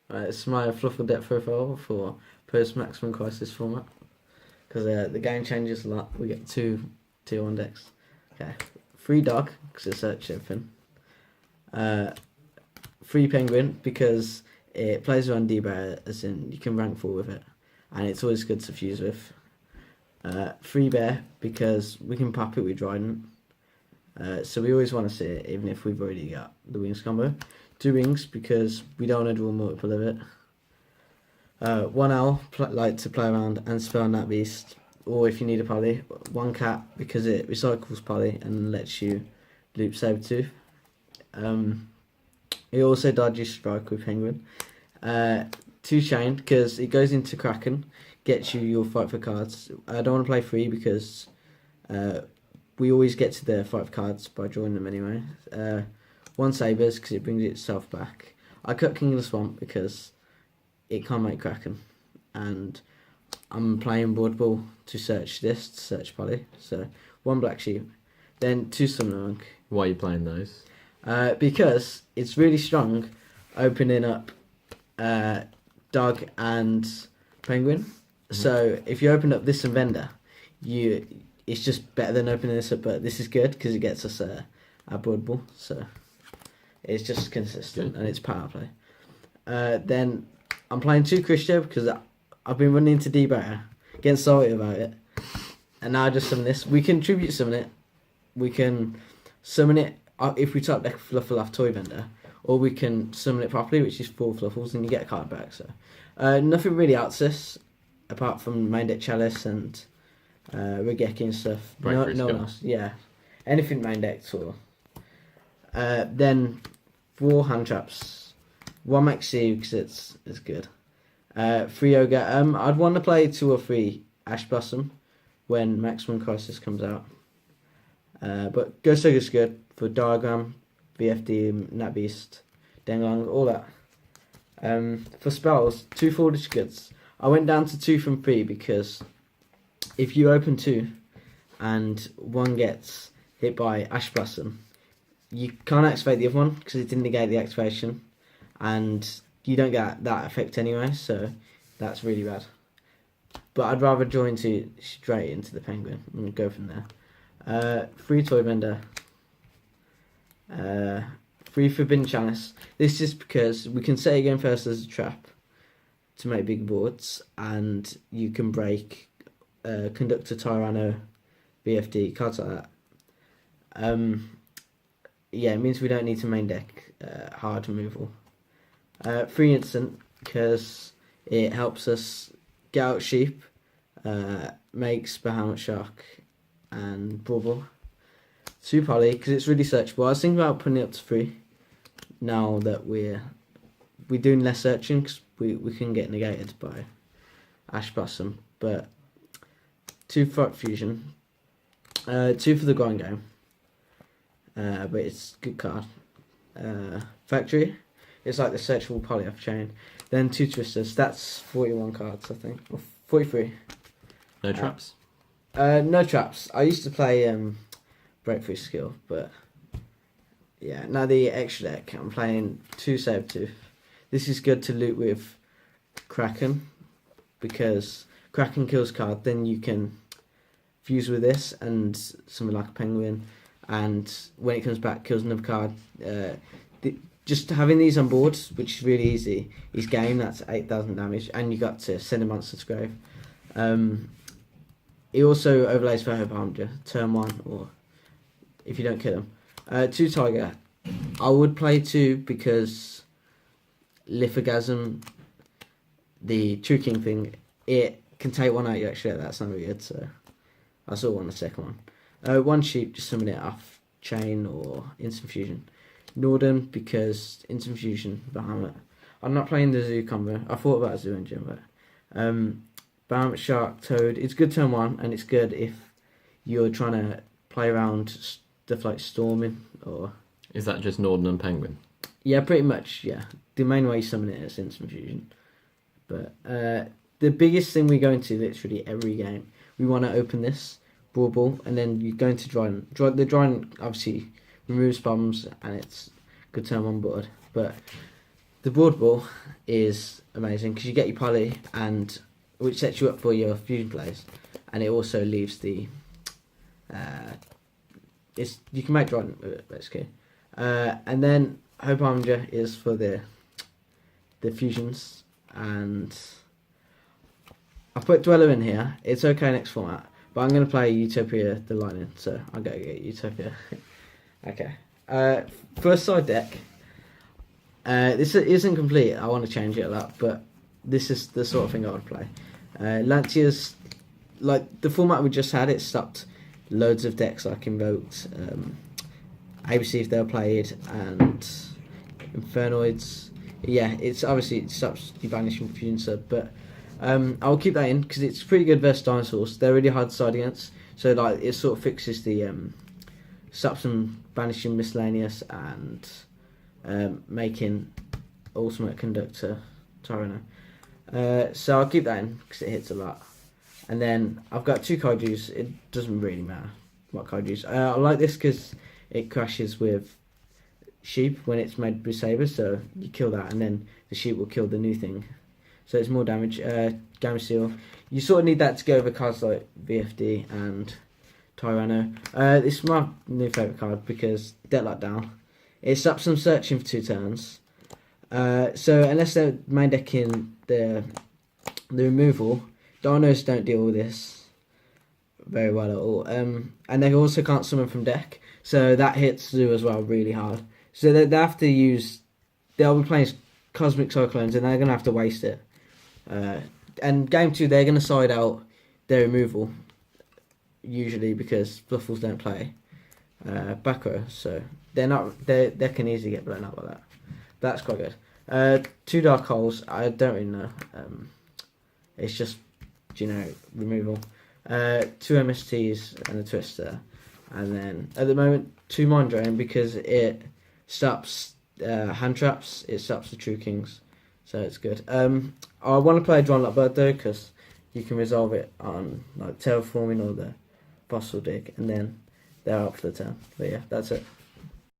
It's my Fluffal deck profile for post Maximum Crisis format. Because the game changes a lot. We get 2 tier 1 decks. Okay. 3 dog, because it searches everything. 3 penguin, because it plays around D-Bear, as in you can rank 4 with it. And it's always good to fuse with. 3 bear, because we can pop it with Trident. So we always want to see it, even if we've already got the wings combo. 2 wings, because we don't want to draw multiple of it. 1 owl, like to play around and spell on that beast. Or if you need a poly, 1 cat, because it recycles poly and lets you loop Sabertooth. It also dodges strike with penguin. 2 chain, because it goes into Kraken, gets you your fight for cards. I don't want to play 3 because we always get to the fight for cards by drawing them anyway. 1 sabers, because it brings itself back. I cut King of the Swamp because it can't make Kraken, and I'm playing Board Ball to search this, to search poly. So 1 black sheep, then 2 summoner monk. Why are you playing those? Because it's really strong, opening up dog and penguin. So if you open up this and vendor, it's just better than opening this up. But this is good because it gets us our Board Ball. So it's just consistent and it's power play. Then I'm playing 2 Christian because I've been running into D-Bear, getting salty about it, and now I just summon this. We can tribute summon it. We can summon it if we top deck Fluffal off Toy Vendor, or we can summon it properly, which is 4 Fluffals, and you get a card back. So nothing really outs this, apart from main deck Chalice and Regeki and stuff. No one else. Yeah, anything main deck or. Then 4 hand traps. 1 MACR because it's good. 3 Ogre. I'd want to play 2 or 3 Ash Blossom when Maximum Crisis comes out. But Ghost Ogre's good for Diagram, BFD, Nat Beast, Denglong, all that. For spells, 2 Fortitude Goods. I went down to 2 from 3 because if you open 2 and 1 gets hit by Ash Blossom, you can't activate the other one because it didn't negate the activation, and you don't get that effect anyway, so that's really bad. But I'd rather join straight into the penguin and go from there. 3 Toy Vendor. 3 Forbidden Chalice. This is because we can set it again first as a trap to make big boards, and you can break Conductor, Tyranno, BFD, cards like that. Yeah, it means we don't need to main deck hard removal. 3 Instant, because it helps us get out sheep, makes Bahamut Shark and Bubble. 2 Poly, because it's really searchable. I was thinking about putting it up to 3 now that we're doing less searching, because we can get negated by Ash Blossom. But 2 Fight Fusion, 2 for the grind game. But it's a good card. Factory, it's like the searchable poly off chain. Then 2 Twisters, that's 41 cards I think, or 43. No traps? No traps. I used to play Breakthrough Skill, but yeah, now the extra deck, I'm playing 2 Sabertooth. This is good to loot with Kraken, because Kraken kills card, then you can fuse with this and something like a penguin, and when it comes back kills another card. Just having these on board, which is really easy, is game. That's 8,000 damage, and you got to send a monster to grave. It also overlays for Hope Harbinger, turn 1, or if you don't kill them. 2 Tiger. I would play 2 because Lithogasm, the True King thing, it can take 1 out your extra. That's not really good, so I still want the second one. 1 Sheep, just summon it off chain or Instant Fusion. Norden, because Instant Fusion, Bahamut. I'm not playing the Zoo combo. I thought about Zoo Engine, but Bahamut Shark, Toad. It's good turn 1, and it's good if you're trying to play around stuff like Storming or. Is that just Norden and Penguin? Yeah, pretty much. Yeah, the main way you summon it is Instant Fusion. But the biggest thing we go into literally every game, we want to open this Brawl Ball, and then you go into Dryden. The Dryden obviously removes bombs, and it's good turn 1 board. But The board ball is amazing because you get your poly, and which sets you up for your fusion plays, and it also leaves the. You can make drawing with it basically, and then Hope Armiger is for the fusions, and I've put Dweller in here. It's okay next format, but I'm going to play Utopia the Lightning, so I'll go get Utopia. Okay. First side deck. This isn't complete. I want to change it a lot, but this is the sort of thing I would play. Lancia's, like the format we just had, it stopped loads of decks like Invoked, ABC if they were played, and Infernoids. Yeah, it's obviously it stops you banishing Fusion Sub, but I'll keep that in because it's pretty good versus dinosaurs. They're really hard to side against, so like it sort of fixes the stops them banishing miscellaneous and making ultimate conductor Tyranno. So I'll keep that in because it hits a lot. And then I've got 2 kaijus. It doesn't really matter what kaijus. I like this because it crashes with sheep when it's made with sabers. So you kill that, and then the sheep will kill the new thing. So it's more damage. Gamma Seal. You sort of need that to go over cards like VFD and Tyranno. This is my new favourite card because Deadlock Down. It stops them searching for 2 turns. So unless they're main decking the removal, Dinos don't deal with this very well at all. And they also can't summon from deck, so that hits Zoo as well really hard. So they have to use. They'll be playing Cosmic Cyclones, and they're gonna have to waste it. And game 2, they're gonna side out their removal usually because Fluffals don't play back row, so they can easily get blown up like that. But that's quite good. 2 Dark Holes. I don't really know. It's just generic removal. 2 MSTs and a Twister, and then at the moment 2 Mind Drain because it stops hand traps. It stops the True Kings, so it's good. I want to play Drawn Like Bird though because you can resolve it on like Terraforming or the Fossil Dig, and then they're up for the turn. But yeah, that's it.